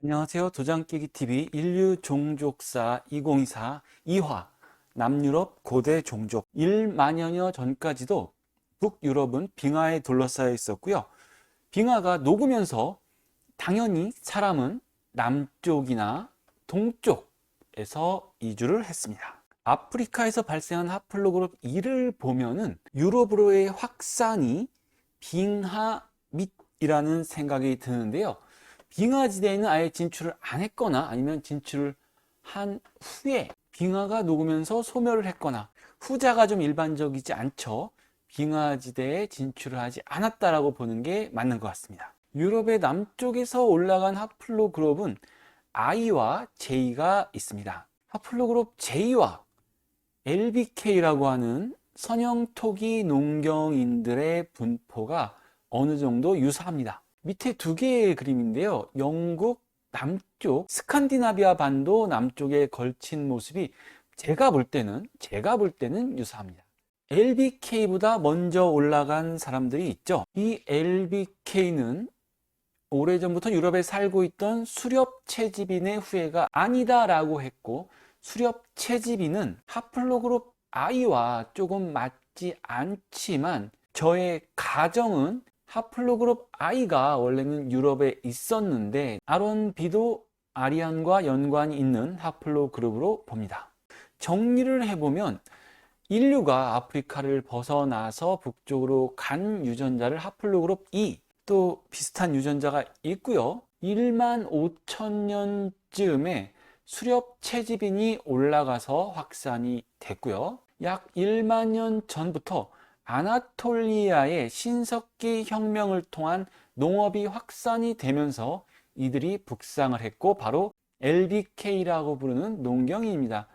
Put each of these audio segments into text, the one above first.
안녕하세요. 도장깨기TV 인류종족사 2024 2화 남유럽 고대 종족 1만여년 전까지도 북유럽은 빙하에 둘러싸여 있었고요. 빙하가 녹으면서 당연히 사람은 남쪽이나 동쪽에서 이주를 했습니다. 아프리카에서 발생한 하플로그룹 2를 보면은 유럽으로의 확산이 빙하 밑이라는 생각이 드는데요. 빙하지대에는 아예 진출을 안 했거나 아니면 진출을 한 후에 빙하가 녹으면서 소멸을 했거나 후자가 좀 일반적이지 않죠. 빙하지대에 진출을 하지 않았다라고 보는 게 맞는 것 같습니다. 유럽의 남쪽에서 올라간 하플로그룹은 I와 J가 있습니다. 하플로그룹 J와 LBK라고 하는 선형토기 농경인들의 분포가 어느 정도 유사합니다. 밑에 두 개의 그림인데요. 영국 남쪽 스칸디나비아 반도 남쪽에 걸친 모습이 제가 볼 때는 유사합니다. LBK보다 먼저 올라간 사람들이 있죠. 이 LBK는 오래전부터 유럽에 살고 있던 수렵 채집인의 후예가 아니다라고 했고, 수렵 채집인은 하플로그룹 I와 조금 맞지 않지만 저의 가정은 하플로그룹 I가 원래는 유럽에 있었는데 아론 B도 아리안과 연관이 있는 하플로그룹으로 봅니다. 정리를 해보면 인류가 아프리카를 벗어나서 북쪽으로 간 유전자를 하플로그룹 E, 또 비슷한 유전자가 있고요. 1만 5천 년쯤에 수렵 채집인이 올라가서 확산이 됐고요. 약 1만 년 전부터 아나톨리아의 신석기 혁명을 통한 농업이 확산이 되면서 이들이 북상을 했고 바로 LBK라고 부르는 농경인입니다.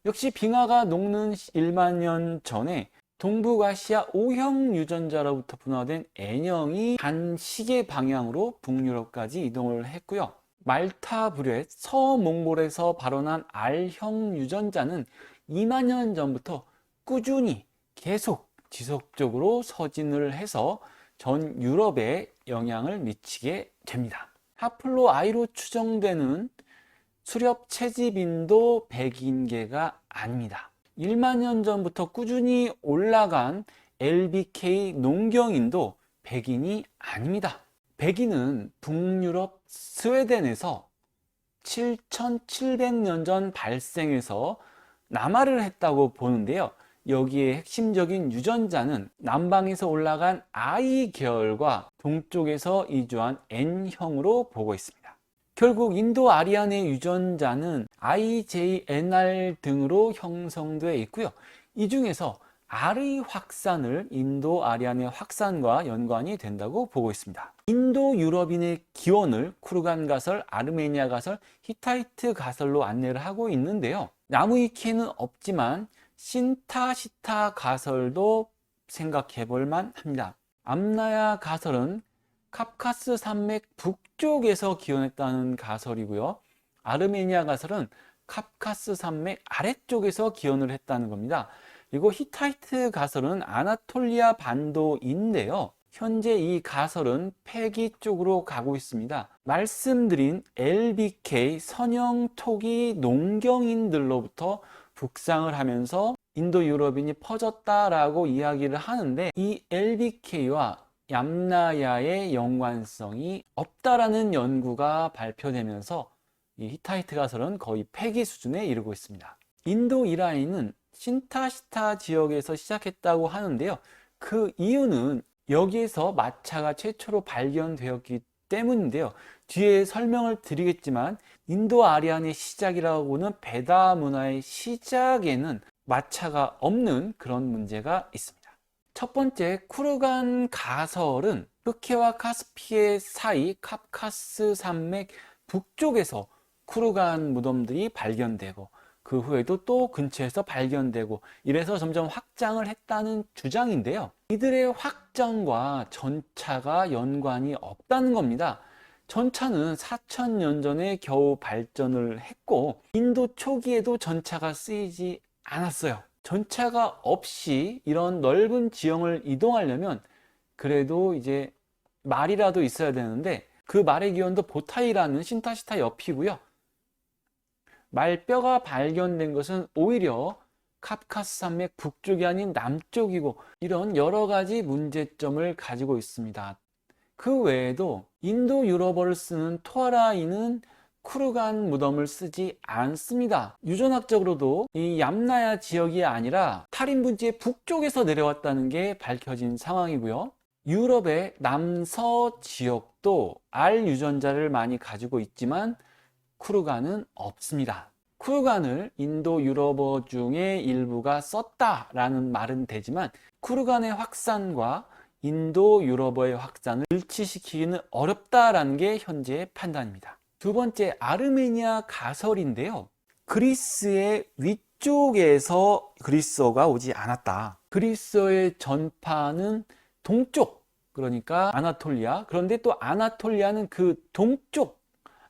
역시 빙하가 녹는 1만 년 전에 동북아시아 O형 유전자로부터 분화된 N형이 반시계 방향으로 북유럽까지 이동을 했고요. 말타 부렛 서몽골에서 발원한 R형 유전자는 2만 년 전부터 꾸준히 계속 지속적으로 서진을 해서 전 유럽에 영향을 미치게 됩니다. 하플로 I로 추정되는 수렵 채집인도 100인계가 아닙니다. 1만 년 전부터 꾸준히 올라간 LBK 농경인도 100인이 아닙니다. 100인은 북유럽 스웨덴에서 7700년 전 발생해서 남하를 했다고 보는데요. 여기에 핵심적인 유전자는 남방에서 올라간 I 계열과 동쪽에서 이주한 N형으로 보고 있습니다. 결국 인도 아리안의 유전자는 IJNR 등으로 형성되어 있고요. 이 중에서 R의 확산을 인도 아리안의 확산과 연관이 된다고 보고 있습니다. 인도 유럽인의 기원을 쿠르간 가설, 아르메니아 가설, 히타이트 가설로 안내를 하고 있는데요. 나무위키에는 없지만 신타시타 가설도 생각해 볼 만합니다. 암나야 가설은 카프카스 산맥 북쪽에서 기원했다는 가설이고요. 아르메니아 가설은 카프카스 산맥 아래쪽에서 기원을 했다는 겁니다. 그리고 히타이트 가설은 아나톨리아 반도인데요. 현재 이 가설은 폐기 쪽으로 가고 있습니다. 말씀드린 LBK 선형 토기 농경인들로부터 북상을 하면서 인도 유럽인이 퍼졌다라고 이야기를 하는데 이 LBK와 얌나야의 연관성이 없다라는 연구가 발표되면서 이 히타이트 가설은 거의 폐기 수준에 이르고 있습니다. 인도 이라인은 신타시타 지역에서 시작했다고 하는데요. 그 이유는 여기에서 마차가 최초로 발견되었기 때문인데요. 뒤에 설명을 드리겠지만 인도 아리안의 시작이라고는 베다 문화의 시작에는 마차가 없는 그런 문제가 있습니다. 첫 번째, 쿠르간 가설은 흑해와 카스피해 사이 카프카스 산맥 북쪽에서 쿠르간 무덤들이 발견되고 그 후에도 또 근처에서 발견되고 이래서 점점 확장을 했다는 주장인데요. 이들의 확장과 전차가 연관이 없다는 겁니다. 전차는 4,000년 전에 겨우 발전을 했고 인도 초기에도 전차가 쓰이지 않았어요. 전차가 없이 이런 넓은 지형을 이동하려면 그래도 이제 말이라도 있어야 되는데 그 말의 기원도 보타이라는 신타시타 옆이고요. 말뼈가 발견된 것은 오히려 카프카스 산맥 북쪽이 아닌 남쪽이고, 이런 여러 가지 문제점을 가지고 있습니다. 그 외에도 인도 유럽어를 쓰는 토아라인은 쿠르간 무덤을 쓰지 않습니다. 유전학적으로도 이 얌나야 지역이 아니라 탈인분지의 북쪽에서 내려왔다는 게 밝혀진 상황이고요. 유럽의 남서 지역도 R 유전자를 많이 가지고 있지만 쿠르간은 없습니다. 쿠르간을 인도 유럽어 중에 일부가 썼다라는 말은 되지만 쿠르간의 확산과 인도 유럽어의 확산을 일치시키기는 어렵다라는 게 현재의 판단입니다. 두 번째, 아르메니아 가설인데요. 그리스의 위쪽에서 그리스어가 오지 않았다. 그리스어의 전파는 동쪽, 그러니까 아나톨리아. 그런데 또 아나톨리아는 그 동쪽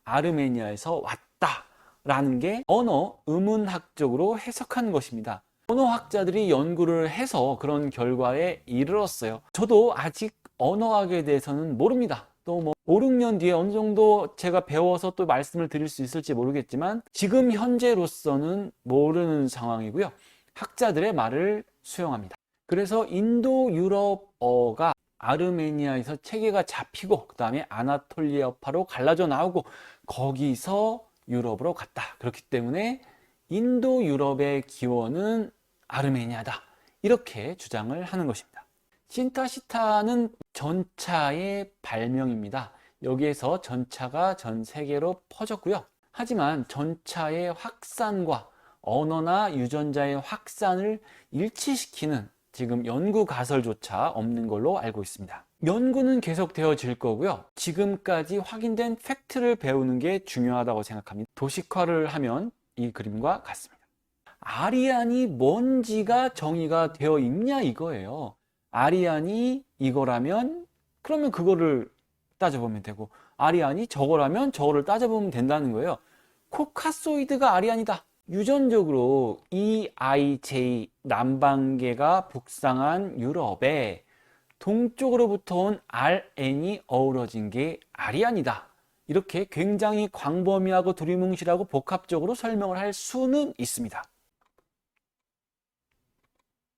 아르메니아에서 왔다라는 게 언어 의문학적으로 해석한 것입니다. 언어학자들이 연구를 해서 그런 결과에 이르렀어요. 저도 아직 언어학에 대해서는 모릅니다. 또 뭐 5, 6년 뒤에 어느 정도 제가 배워서 또 말씀을 드릴 수 있을지 모르겠지만 지금 현재로서는 모르는 상황이고요. 학자들의 말을 수용합니다. 그래서 인도 유럽어가 아르메니아에서 체계가 잡히고 그 다음에 아나톨리아파로 갈라져 나오고 거기서 유럽으로 갔다. 그렇기 때문에 인도 유럽의 기원은 아르메니아다. 이렇게 주장을 하는 것입니다. 신타시타는 전차의 발명입니다. 여기에서 전차가 전 세계로 퍼졌고요. 하지만 전차의 확산과 언어나 유전자의 확산을 일치시키는 지금 연구 가설조차 없는 걸로 알고 있습니다. 연구는 계속 되어질 거고요. 지금까지 확인된 팩트를 배우는 게 중요하다고 생각합니다. 도식화를 하면 이 그림과 같습니다. 아리안이 뭔지가 정의가 되어 있냐 이거예요. 아리안이 이거라면 그러면 그거를 따져보면 되고, 아리안이 저거라면 저거를 따져보면 된다는 거예요. 코카소이드가 아리안이다. 유전적으로 EIJ 남방계가 북상한 유럽에 동쪽으로부터 온 RN이 어우러진 게 아리안이다. 이렇게 굉장히 광범위하고 두리뭉실하고 복합적으로 설명을 할 수는 있습니다.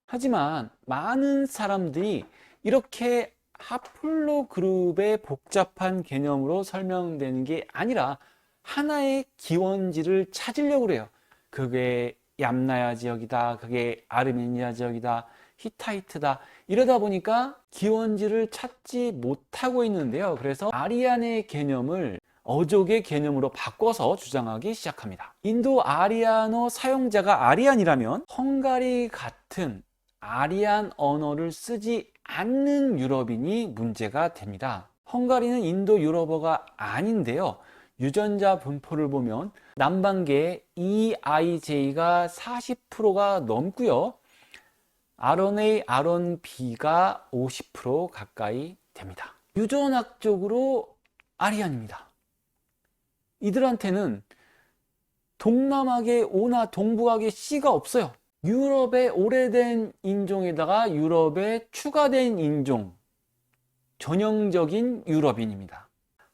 하지만 많은 사람들이 이렇게 하플로 그룹의 복잡한 개념으로 설명되는 게 아니라 하나의 기원지를 찾으려고 그래요. 그게 얌나야 지역이다, 그게 아르메니아 지역이다, 히타이트다. 이러다 보니까 기원지를 찾지 못하고 있는데요. 그래서 아리안의 개념을 어족의 개념으로 바꿔서 주장하기 시작합니다. 인도 아리아노 사용자가 아리안이라면 헝가리 같은 아리안 언어를 쓰지 않는 유럽인이 문제가 됩니다. 헝가리는 인도 유럽어가 아닌데요. 유전자 분포를 보면 남방계의 EIJ가 40%가 넘고요. RNA, RNB가 50% 가까이 됩니다. 유전학적으로 아리안입니다. 이들한테는 동남아계 O나 동북아계 C가 없어요. 유럽의 오래된 인종에다가 유럽에 추가된 인종, 전형적인 유럽인입니다.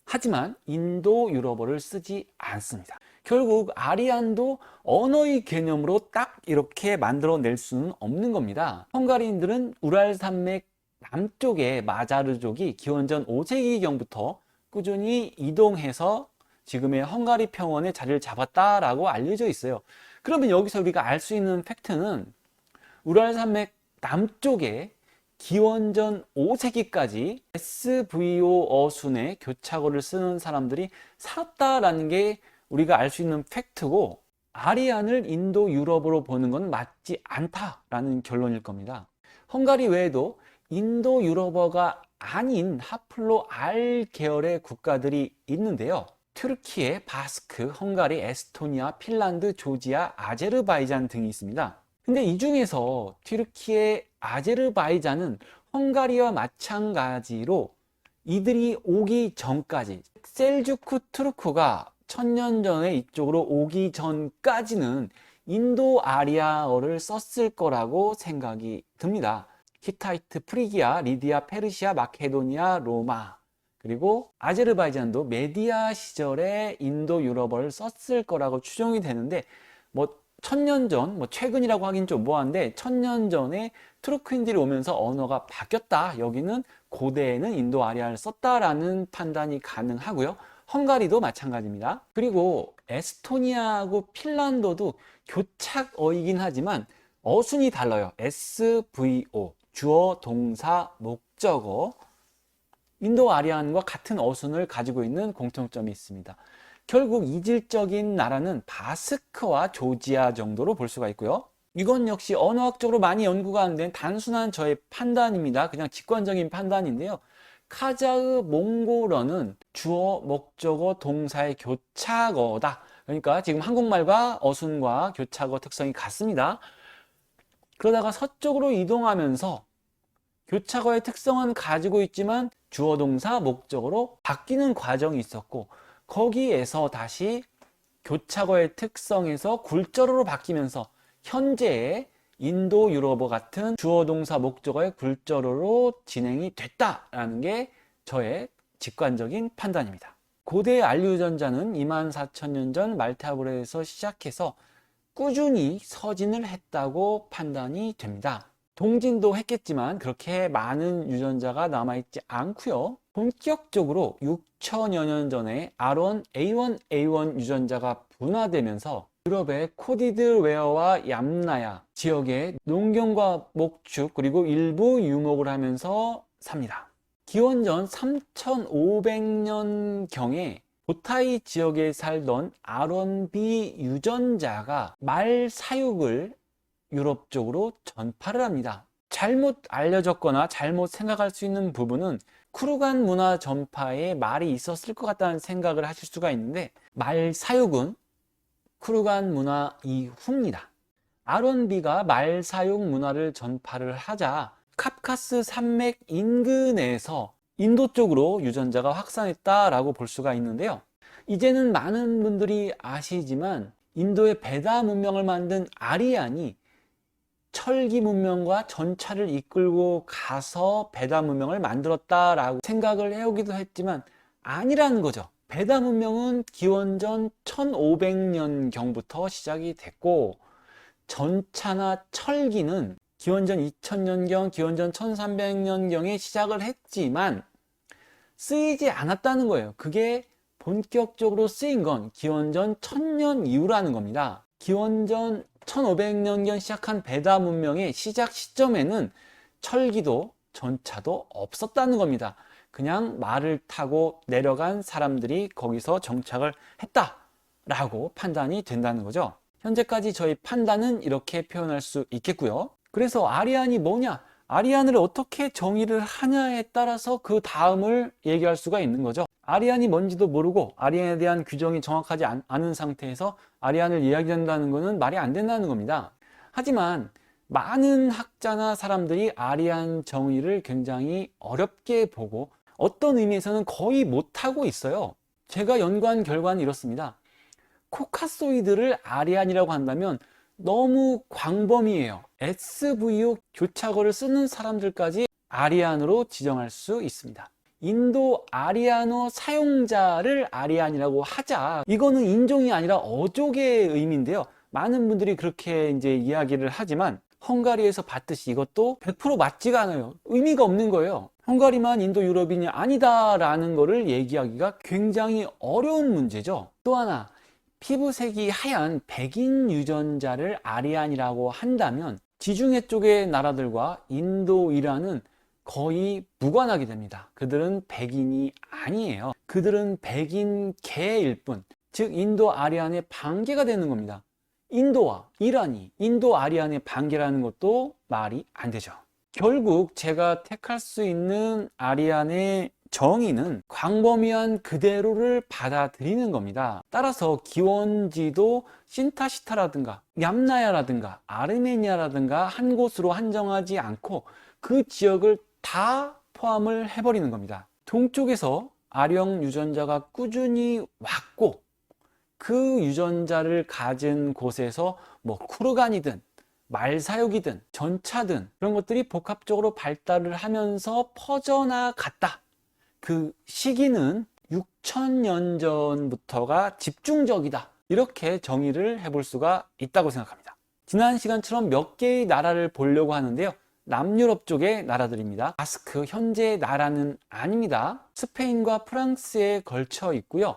하지만 인도 유럽어를 쓰지 않습니다. 결국 아리안도 언어의 개념으로 딱 이렇게 만들어낼 수는 없는 겁니다. 헝가리인들은 우랄산맥 남쪽의 마자르족이 기원전 5세기경부터 꾸준히 이동해서 지금의 헝가리 평원에 자리를 잡았다라고 알려져 있어요. 그러면 여기서 우리가 알 수 있는 팩트는 우랄산맥 남쪽에 기원전 5세기까지 SVO 어순의 교차고를 쓰는 사람들이 살았다라는 게 우리가 알 수 있는 팩트고, 아리안을 인도 유럽어로 보는 건 맞지 않다라는 결론일 겁니다. 헝가리 외에도 인도 유럽어가 아닌 하플로 R 계열의 국가들이 있는데요. 튀르키예, 바스크, 헝가리, 에스토니아, 핀란드, 조지아, 아제르바이잔 등이 있습니다. 근데 이 중에서 튀르키예, 아제르바이잔은 헝가리와 마찬가지로 이들이 오기 전까지, 셀주크 투르크가 1000년 전에 이쪽으로 오기 전까지는 인도 아리아어를 썼을 거라고 생각이 듭니다. 히타이트, 프리기아, 리디아, 페르시아, 마케도니아, 로마, 그리고 아제르바이잔도 메디아 시절에 인도 유럽어를 썼을 거라고 추정이 되는데, 뭐 1000년 전, 뭐 최근이라고 하긴 좀 뭐한데 1000년 전에 투르크인들이 오면서 언어가 바뀌었다. 여기는 고대에는 인도 아리아를 썼다라는 판단이 가능하고요. 헝가리도 마찬가지입니다. 그리고 에스토니아하고 핀란드도 교착어이긴 하지만 어순이 달라요. SVO, 주어, 동사, 목적어. 인도 아리안과 같은 어순을 가지고 있는 공통점이 있습니다. 결국 이질적인 나라는 바스크와 조지아 정도로 볼 수가 있고요. 이건 역시 언어학적으로 많이 연구가 안 된 단순한 저의 판단입니다. 그냥 직관적인 판단인데요. 카자흐 몽골어는 주어, 목적어, 동사의 교착어다. 그러니까 지금 한국말과 어순과 교착어 특성이 같습니다. 그러다가 서쪽으로 이동하면서 교착어의 특성은 가지고 있지만 주어, 동사, 목적어로 바뀌는 과정이 있었고, 거기에서 다시 교착어의 특성에서 굴절어로 바뀌면서 현재의 인도 유럽어 같은 주어, 동사, 목적어의 굴절어로 진행이 됐다라는 게 저의 직관적인 판단입니다. 고대 안류 유전자는 24,000년 전 말타브르에서 시작해서 꾸준히 서진을 했다고 판단이 됩니다. 동진도 했겠지만 그렇게 많은 유전자가 남아있지 않고요. 본격적으로 6천여 년 전에 R1, A1, A1 유전자가 분화되면서 유럽의 코디드 웨어와 얌나야 지역의 농경과 목축 그리고 일부 유목을 하면서 삽니다. 기원전 3500년경에 보타이 지역에 살던 R1B 유전자가 말 사육을 유럽 쪽으로 전파를 합니다. 잘못 알려졌거나 잘못 생각할 수 있는 부분은 쿠르간 문화 전파에 말이 있었을 것 같다는 생각을 하실 수가 있는데, 말 사육은 쿠르간 문화 이후입니다. R1B가 말 사육 문화를 전파를 하자 카프카스 산맥 인근에서 인도 쪽으로 유전자가 확산했다라고 볼 수가 있는데요. 이제는 많은 분들이 아시지만 인도의 베다 문명을 만든 아리안이 철기 문명과 전차를 이끌고 가서 베다 문명을 만들었다라고 생각을 해오기도 했지만 아니라는 거죠. 베다 문명은 기원전 1500년 경부터 시작이 됐고, 전차나 철기는 기원전 2000년경, 기원전 1300년경에 시작을 했지만 쓰이지 않았다는 거예요. 그게 본격적으로 쓰인 건 기원전 1000년 이후라는 겁니다. 기원전 1500년경 시작한 베다 문명의 시작 시점에는 철기도 전차도 없었다는 겁니다. 그냥 말을 타고 내려간 사람들이 거기서 정착을 했다라고 판단이 된다는 거죠. 현재까지 저희 판단은 이렇게 표현할 수 있겠고요. 그래서 아리안이 뭐냐? 아리안을 어떻게 정의를 하냐에 따라서 그 다음을 얘기할 수가 있는 거죠. 아리안이 뭔지도 모르고 아리안에 대한 규정이 정확하지 않은 상태에서 아리안을 이야기한다는 것은 말이 안 된다는 겁니다. 하지만 많은 학자나 사람들이 아리안 정의를 굉장히 어렵게 보고 어떤 의미에서는 거의 못하고 있어요. 제가 연구한 결과는 이렇습니다. 코카소이드를 아리안이라고 한다면 너무 광범위해요. SVO 교착어를 쓰는 사람들까지 아리안으로 지정할 수 있습니다. 인도 아리아노 사용자를 아리안이라고 하자. 이거는 인종이 아니라 어족의 의미인데요. 많은 분들이 그렇게 이제 이야기를 하지만 헝가리에서 봤듯이 이것도 100% 맞지가 않아요. 의미가 없는 거예요. 헝가리만 인도 유럽인이 아니다라는 거를 얘기하기가 굉장히 어려운 문제죠. 또 하나, 피부색이 하얀 백인 유전자를 아리안이라고 한다면 지중해 쪽의 나라들과 인도, 이란은 거의 무관하게 됩니다. 그들은 백인이 아니에요. 그들은 백인계일 뿐, 즉 인도 아리안의 반계가 되는 겁니다. 인도와 이란이 인도 아리안의 반계라는 것도 말이 안 되죠. 결국 제가 택할 수 있는 아리안의 정의는 광범위한 그대로를 받아들이는 겁니다. 따라서 기원지도 신타시타라든가 얌나야라든가 아르메니아라든가 한 곳으로 한정하지 않고 그 지역을 다 포함을 해버리는 겁니다. 동쪽에서 아령 유전자가 꾸준히 왔고 그 유전자를 가진 곳에서 뭐 쿠르간이든 말사육이든 전차든 그런 것들이 복합적으로 발달을 하면서 퍼져나갔다. 그 시기는 6,000년 전부터가 집중적이다. 이렇게 정의를 해볼 수가 있다고 생각합니다. 지난 시간처럼 몇 개의 나라를 보려고 하는데요. 남유럽 쪽의 나라들입니다. 바스크 현재 나라는 아닙니다. 스페인과 프랑스에 걸쳐 있고요.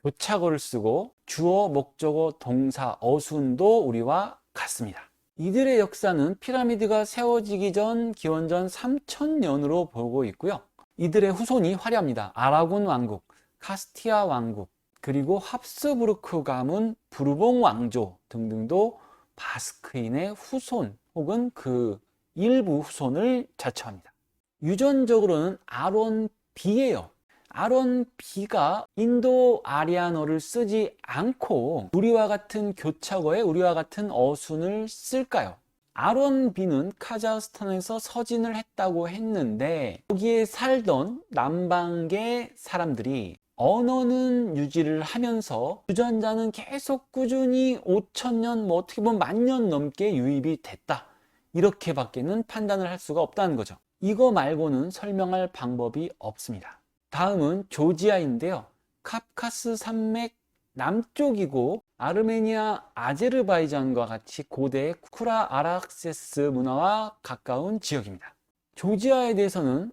교차어를 쓰고 주어, 목적어, 동사, 어순도 우리와 같습니다. 이들의 역사는 피라미드가 세워지기 전 기원전 3000년으로 보고 있고요. 이들의 후손이 화려합니다. 아라곤 왕국, 카스티아 왕국, 그리고 합스부르크 가문, 부르봉 왕조 등등도 바스크인의 후손 혹은 그 일부 후손을 자처합니다. 유전적으로는 아론 B예요. 아론 B가 인도 아리아어를 쓰지 않고 우리와 같은 교차어에 우리와 같은 어순을 쓸까요? 아론 B는 카자흐스탄에서 서진을 했다고 했는데 여기에 살던 남방계 사람들이 언어는 유지를 하면서 유전자는 계속 꾸준히 5,000년, 어떻게 보면 10,000년 넘게 유입이 됐다. 이렇게밖에는 판단을 할 수가 없다는 거죠. 이거 말고는 설명할 방법이 없습니다. 다음은 조지아인데요. 카프카스 산맥 남쪽이고 아르메니아, 아제르바이잔과 같이 고대 쿠라 아락세스 문화와 가까운 지역입니다. 조지아에 대해서는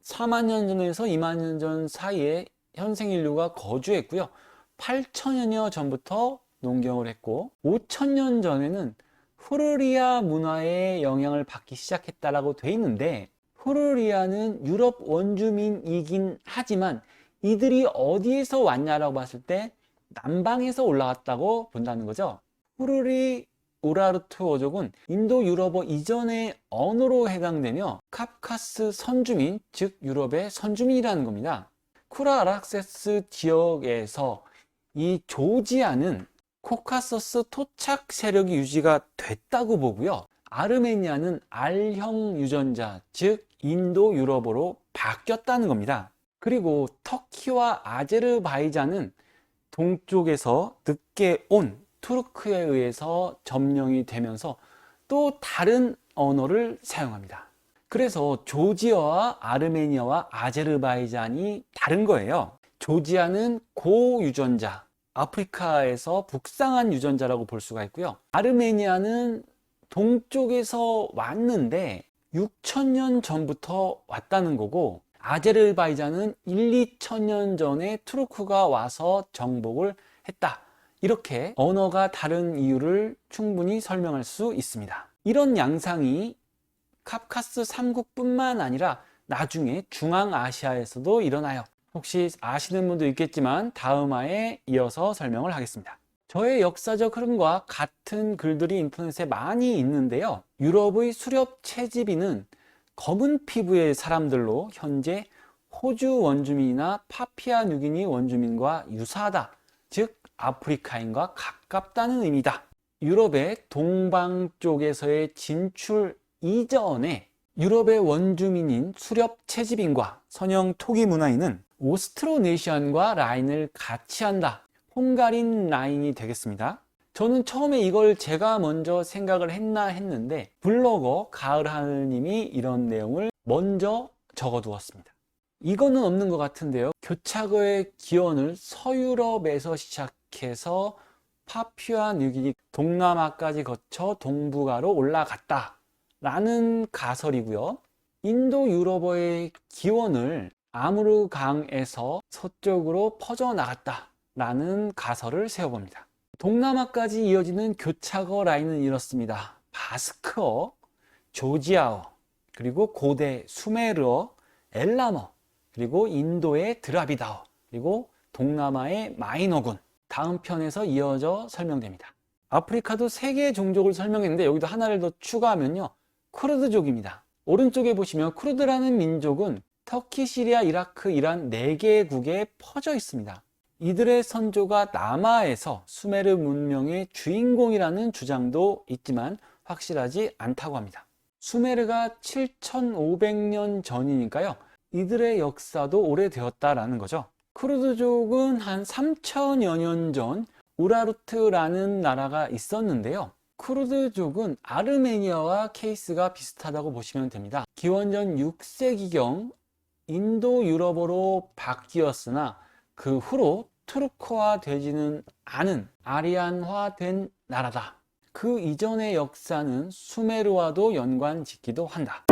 4만 년 전에서 2만 년 전 사이에 현생 인류가 거주했고요. 8천여 전부터 농경을 했고 5천년 전에는 후르리아 문화의 영향을 받기 시작했다라고 돼 있는데 후르리아는 유럽 원주민이긴 하지만 이들이 어디에서 왔냐라고 봤을 때 남방에서 올라왔다고 본다는 거죠. 후르리 우라르투어족은 인도 유럽어 이전의 언어로 해당되며 카프카스 선주민, 즉 유럽의 선주민이라는 겁니다. 쿠라 아락세스 지역에서 이 조지아는 코카서스 토착 세력이 유지가 됐다고 보고요. 아르메니아는 R형 유전자, 즉 인도 유럽어로 바뀌었다는 겁니다. 그리고 터키와 아제르바이잔은 동쪽에서 늦게 온 투르크에 의해서 점령이 되면서 또 다른 언어를 사용합니다. 그래서 조지아와 아르메니아와 아제르바이잔이 다른 거예요. 조지아는 고유전자, 아프리카에서 북상한 유전자라고 볼 수가 있고요. 아르메니아는 동쪽에서 왔는데 6,000년 전부터 왔다는 거고 아제르바이잔은 1,2,000년 전에 투르크가 와서 정복을 했다. 이렇게 언어가 다른 이유를 충분히 설명할 수 있습니다. 이런 양상이 카프카스 3국뿐만 아니라 나중에 중앙아시아에서도 일어나요. 혹시 아시는 분도 있겠지만 다음화에 이어서 설명을 하겠습니다. 저의 역사적 흐름과 같은 글들이 인터넷에 많이 있는데요. 유럽의 수렵 채집인은 검은 피부의 사람들로 현재 호주 원주민이나 파피아 뉴기니 원주민과 유사하다. 즉 아프리카인과 가깝다는 의미다. 유럽의 동방 쪽에서의 진출 이전에 유럽의 원주민인 수렵 채집인과 선형 토기 문화인은 오스트로네시안과 라인을 같이 한다. 헝가린 라인이 되겠습니다. 저는 처음에 이걸 제가 먼저 생각을 했는데 블로거 가을하늘님이 이런 내용을 먼저 적어두었습니다. 이거는 없는 것 같은데요. 교차거의 기원을 서유럽에서 시작해서 파푸아 뉴기니 동남아까지 거쳐 동북아로 올라갔다 라는 가설이고요. 인도 유럽어의 기원을 아무르 강에서 서쪽으로 퍼져나갔다 라는 가설을 세워봅니다. 동남아까지 이어지는 교차거 라인은 이렇습니다. 바스크어, 조지아어, 그리고 고대 수메르어, 엘람어, 그리고 인도의 드라비다어, 그리고 동남아의 마이너군. 다음 편에서 이어져 설명됩니다. 아프리카도 3개의 종족을 설명했는데 여기도 하나를 더 추가하면요. 쿠르드족입니다. 오른쪽에 보시면 쿠르드라는 민족은 터키, 시리아, 이라크, 이란 4개국에 퍼져 있습니다. 이들의 선조가 남아에서 수메르 문명의 주인공이라는 주장도 있지만 확실하지 않다고 합니다. 수메르가 7,500년 전이니까요. 이들의 역사도 오래되었다라는 거죠. 쿠르드족은 한 3,000여 년 전 우라르트라는 나라가 있었는데요. 쿠르드족은 아르메니아와 케이스가 비슷하다고 보시면 됩니다. 기원전 6세기경 인도 유럽어로 바뀌었으나 그 후로 투르크화 되지는 않은 아리안화된 나라다. 그 이전의 역사는 수메르와도 연관 짓기도 한다.